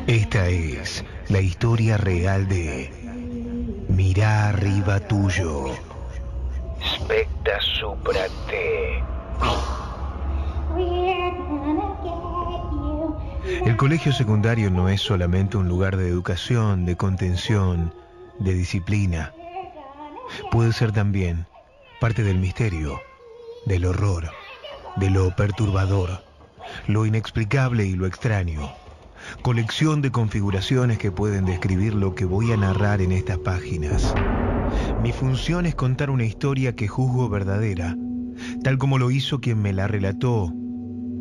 Esta es la historia real de Mirá arriba tuyo. Specta supra te. El colegio secundario no es solamente un lugar de educación, de contención, de disciplina. Puede ser también parte del misterio, del horror, de lo perturbador, lo inexplicable y lo extraño. Colección de configuraciones que pueden describir lo que voy a narrar en estas páginas. Mi función es contar una historia que juzgo verdadera, tal como lo hizo quien me la relató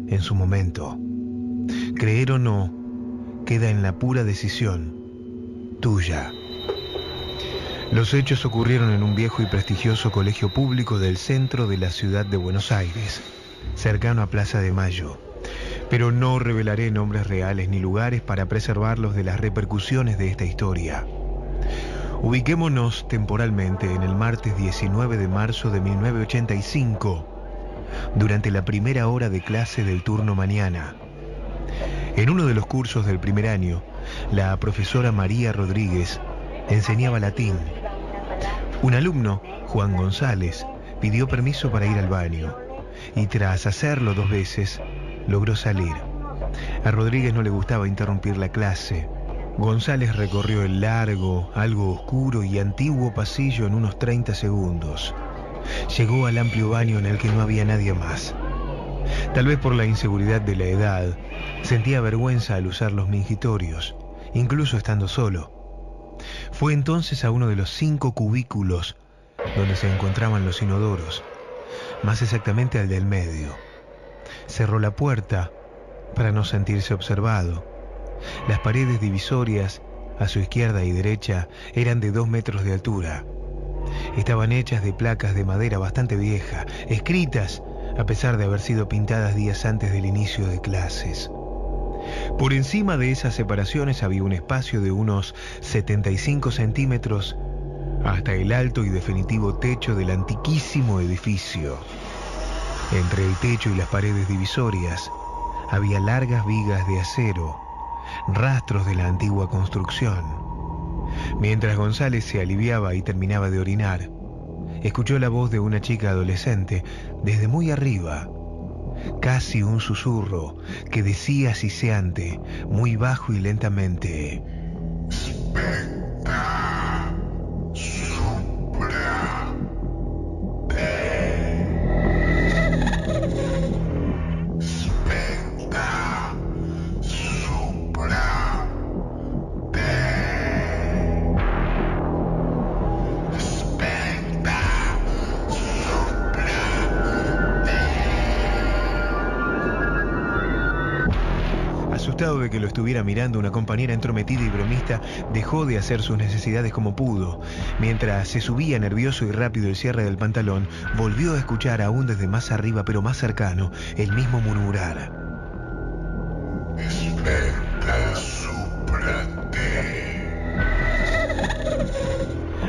en su momento. Creer o no, queda en la pura decisión tuya. Los hechos ocurrieron en un viejo y prestigioso colegio público del centro de la ciudad de Buenos Aires, cercano a Plaza de Mayo. Pero no revelaré nombres reales ni lugares para preservarlos de las repercusiones de esta historia. Ubiquémonos temporalmente en el martes 19 de marzo de 1985, durante la primera hora de clase del turno mañana. En uno de los cursos del primer año, la profesora María Rodríguez enseñaba latín. Un alumno, Juan González, pidió permiso para ir al baño y tras hacerlo 2 veces, logró salir. A Rodríguez no le gustaba interrumpir la clase. González recorrió el largo, algo oscuro y antiguo pasillo en unos 30 segundos. Llegó al amplio baño en el que no había nadie más. Tal vez por la inseguridad de la edad, sentía vergüenza al usar los mingitorios, incluso estando solo. Fue entonces a uno de los 5 cubículos donde se encontraban los inodoros, más exactamente al del medio. Cerró la puerta para no sentirse observado. Las paredes divisorias a su izquierda y derecha eran de 2 metros de altura. Estaban hechas de placas de madera bastante vieja, escritas a pesar de haber sido pintadas días antes del inicio de clases. Por encima de esas separaciones había un espacio de unos 75 centímetros hasta el alto y definitivo techo del antiquísimo edificio. Entre el techo y las paredes divisorias había largas vigas de acero, rastros de la antigua construcción. Mientras González se aliviaba y terminaba de orinar, escuchó la voz de una chica adolescente desde muy arriba, casi un susurro que decía siseante, muy bajo y lentamente: Specta supra te. Specta supra te. Specta supra te. Asustado de que lo estuviera mirando, una compañera entrometida y bromista dejó de hacer sus necesidades como pudo. Mientras se subía nervioso y rápido el cierre del pantalón, volvió a escuchar aún desde más arriba, pero más cercano, el mismo murmurar: Specta supra te.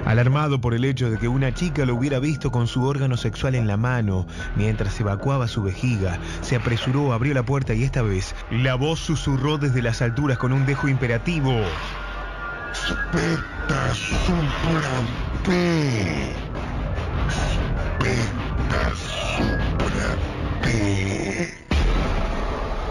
Alarmado por el hecho de que una chica lo hubiera visto con su órgano sexual en la mano mientras evacuaba su vejiga, se apresuró, abrió la puerta y esta vez la voz susurró desde las alturas con un dejo imperativo: Specta supra te. Specta supra te.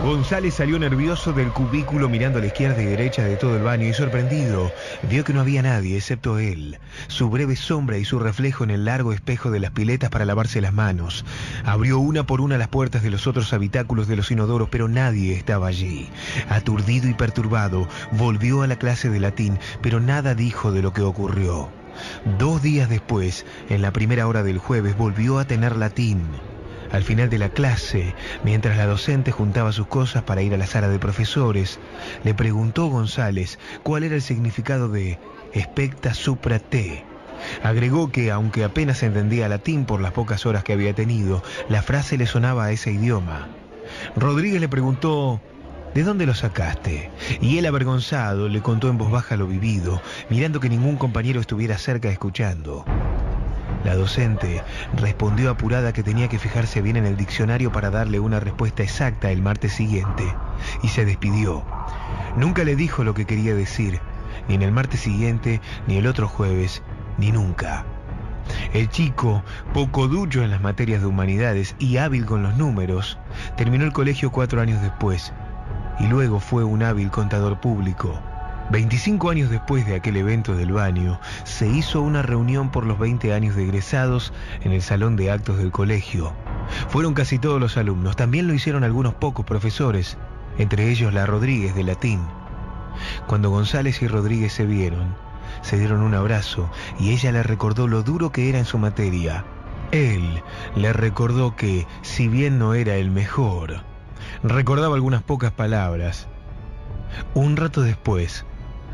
González salió nervioso del cubículo mirando a la izquierda y derecha de todo el baño y sorprendido vio que no había nadie excepto él, su breve sombra y su reflejo en el largo espejo de las piletas para lavarse las manos. Abrió una por una las puertas de los otros habitáculos de los inodoros, pero nadie estaba allí. Aturdido y perturbado, volvió a la clase de latín, pero nada dijo de lo que ocurrió. 2 días después, en la primera hora del jueves, volvió a tener latín. Al final de la clase, mientras la docente juntaba sus cosas para ir a la sala de profesores, le preguntó González cuál era el significado de Specta supra te. Agregó que, aunque apenas entendía latín por las pocas horas que había tenido, la frase le sonaba a ese idioma. Rodríguez le preguntó: ¿de dónde lo sacaste? Y él, avergonzado, le contó en voz baja lo vivido, mirando que ningún compañero estuviera cerca escuchando. La docente respondió apurada que tenía que fijarse bien en el diccionario para darle una respuesta exacta el martes siguiente, y se despidió. Nunca le dijo lo que quería decir, ni en el martes siguiente, ni el otro jueves, ni nunca. El chico, poco ducho en las materias de humanidades y hábil con los números, terminó el colegio 4 años después, y luego fue un hábil contador público. 25 años después de aquel evento del baño, se hizo una reunión por los 20 años de egresados en el salón de actos del colegio. Fueron casi todos los alumnos, también lo hicieron algunos pocos profesores, entre ellos la Rodríguez de latín. Cuando González y Rodríguez se vieron, se dieron un abrazo y ella le recordó lo duro que era en su materia. Él le recordó que, si bien no era el mejor, recordaba algunas pocas palabras. Un rato después,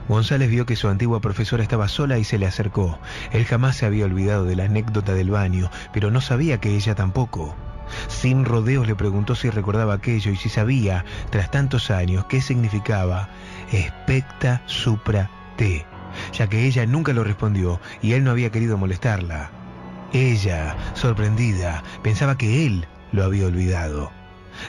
González vio que su antigua profesora estaba sola y se le acercó. Él jamás se había olvidado de la anécdota del baño, pero no sabía que ella tampoco. Sin rodeos le preguntó si recordaba aquello y si sabía, tras tantos años, qué significaba expecta supra te, ya que ella nunca lo respondió y él no había querido molestarla. Ella, sorprendida, pensaba que él lo había olvidado.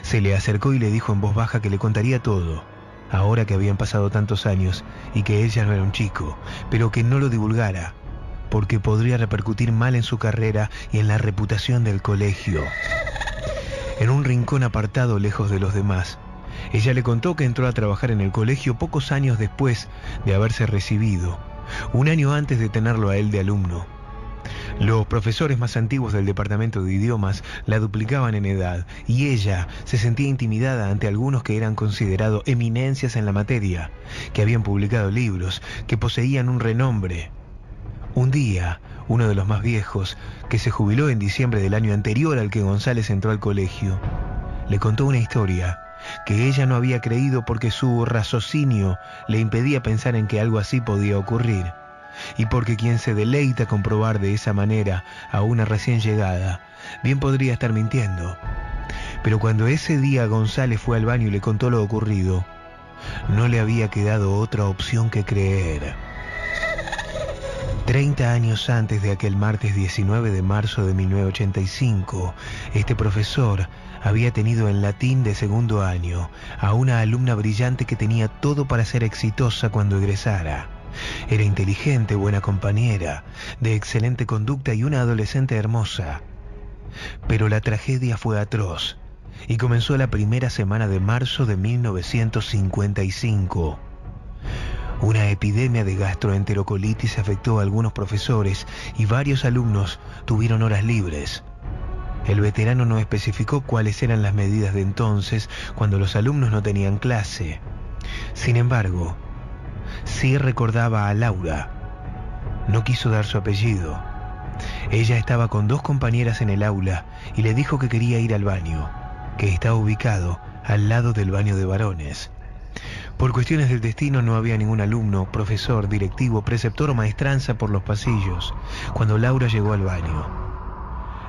Se le acercó y le dijo en voz baja que le contaría todo, ahora que habían pasado tantos años y que él ya no era un chico, pero que no lo divulgara, porque podría repercutir mal en su carrera y en la reputación del colegio. En un rincón apartado lejos de los demás, ella le contó que entró a trabajar en el colegio pocos años después de haberse recibido, un año antes de tenerlo a él de alumno. Los profesores más antiguos del departamento de idiomas la duplicaban en edad y ella se sentía intimidada ante algunos que eran considerados eminencias en la materia, que habían publicado libros, que poseían un renombre. Un día, uno de los más viejos, que se jubiló en diciembre del año anterior al que González entró al colegio, le contó una historia que ella no había creído porque su raciocinio le impedía pensar en que algo así podía ocurrir, y porque quien se deleita con probar de esa manera a una recién llegada, bien podría estar mintiendo. Pero cuando ese día González fue al baño y le contó lo ocurrido, no le había quedado otra opción que creer. 30 años antes de aquel martes 19 de marzo de 1985, este profesor había tenido en latín de segundo año a una alumna brillante que tenía todo para ser exitosa cuando egresara. Era inteligente, buena compañera, de excelente conducta y una adolescente hermosa. Pero la tragedia fue atroz y comenzó la primera semana de marzo de 1955. Una epidemia de gastroenterocolitis afectó a algunos profesores y varios alumnos tuvieron horas libres. El veterano no especificó cuáles eran las medidas de entonces cuando los alumnos no tenían clase. Sin embargo, sí recordaba a Laura. No quiso dar su apellido. Ella estaba con 2 compañeras en el aula y le dijo que quería ir al baño, que está ubicado al lado del baño de varones. Por cuestiones del destino no había ningún alumno, profesor, directivo, preceptor o maestranza por los pasillos cuando Laura llegó al baño.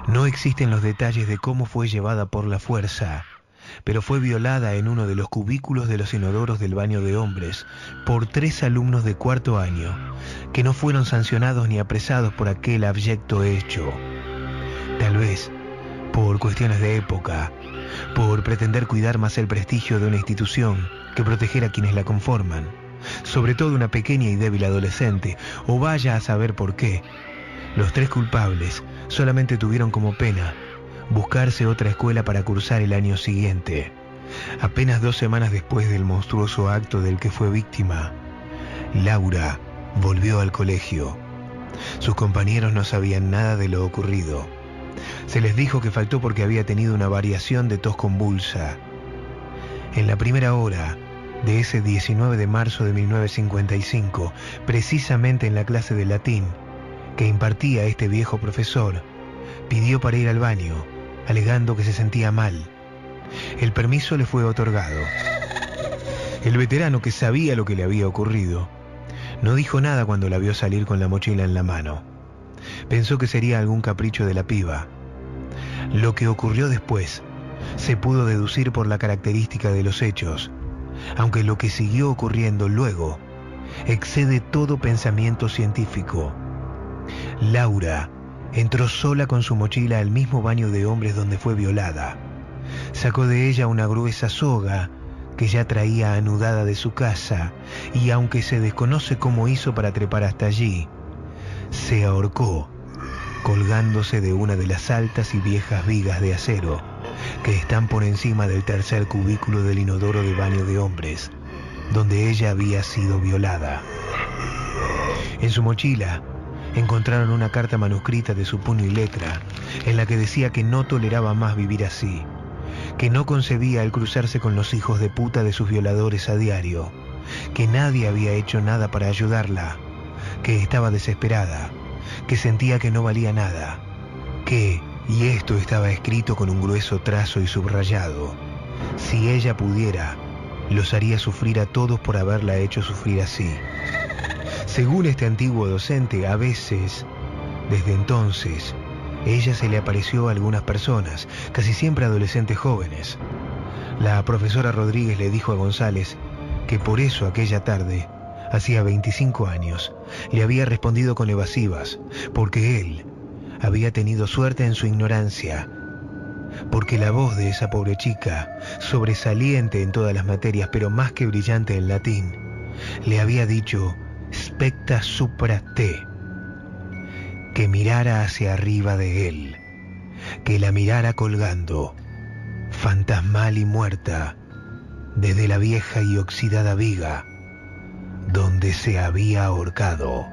No existen los detalles de cómo fue llevada por la fuerza, pero fue violada en uno de los cubículos de los inodoros del baño de hombres por 3 alumnos de 4º año, que no fueron sancionados ni apresados por aquel abyecto hecho. Tal vez por cuestiones de época, por pretender cuidar más el prestigio de una institución que proteger a quienes la conforman, sobre todo una pequeña y débil adolescente, o vaya a saber por qué. Los 3 culpables solamente tuvieron como pena buscarse otra escuela para cursar el año siguiente. Apenas 2 semanas después del monstruoso acto del que fue víctima, Laura volvió al colegio. Sus compañeros no sabían nada de lo ocurrido. Se les dijo que faltó porque había tenido una variación de tos convulsa. En la primera hora de ese 19 de marzo de 1955, precisamente en la clase de latín que impartía este viejo profesor, pidió para ir al baño, alegando que se sentía mal. El permiso le fue otorgado. El veterano, que sabía lo que le había ocurrido, no dijo nada cuando la vio salir con la mochila en la mano. Pensó que sería algún capricho de la piba. Lo que ocurrió después se pudo deducir por la característica de los hechos, aunque lo que siguió ocurriendo luego excede todo pensamiento científico. Laura Entró sola con su mochila al mismo baño de hombres donde fue violada. Sacó de ella una gruesa soga que ya traía anudada de su casa, y aunque se desconoce cómo hizo para trepar hasta allí, se ahorcó colgándose de una de las altas y viejas vigas de acero que están por encima del tercer cubículo del inodoro de baño de hombres, donde ella había sido violada. En su mochila encontraron una carta manuscrita de su puño y letra, en la que decía que no toleraba más vivir así, que no concebía el cruzarse con los hijos de puta de sus violadores a diario, que nadie había hecho nada para ayudarla, que estaba desesperada, que sentía que no valía nada, que, y esto estaba escrito con un grueso trazo y subrayado, si ella pudiera, los haría sufrir a todos por haberla hecho sufrir así. Según este antiguo docente, a veces, desde entonces, ella se le apareció a algunas personas, casi siempre adolescentes jóvenes. La profesora Rodríguez le dijo a González que por eso aquella tarde, hacía 25 años, le había respondido con evasivas, porque él había tenido suerte en su ignorancia, porque la voz de esa pobre chica, sobresaliente en todas las materias, pero más que brillante en latín, le había dicho specta supra te, que mirara hacia arriba de él, que la mirara colgando, fantasmal y muerta, desde la vieja y oxidada viga donde se había ahorcado.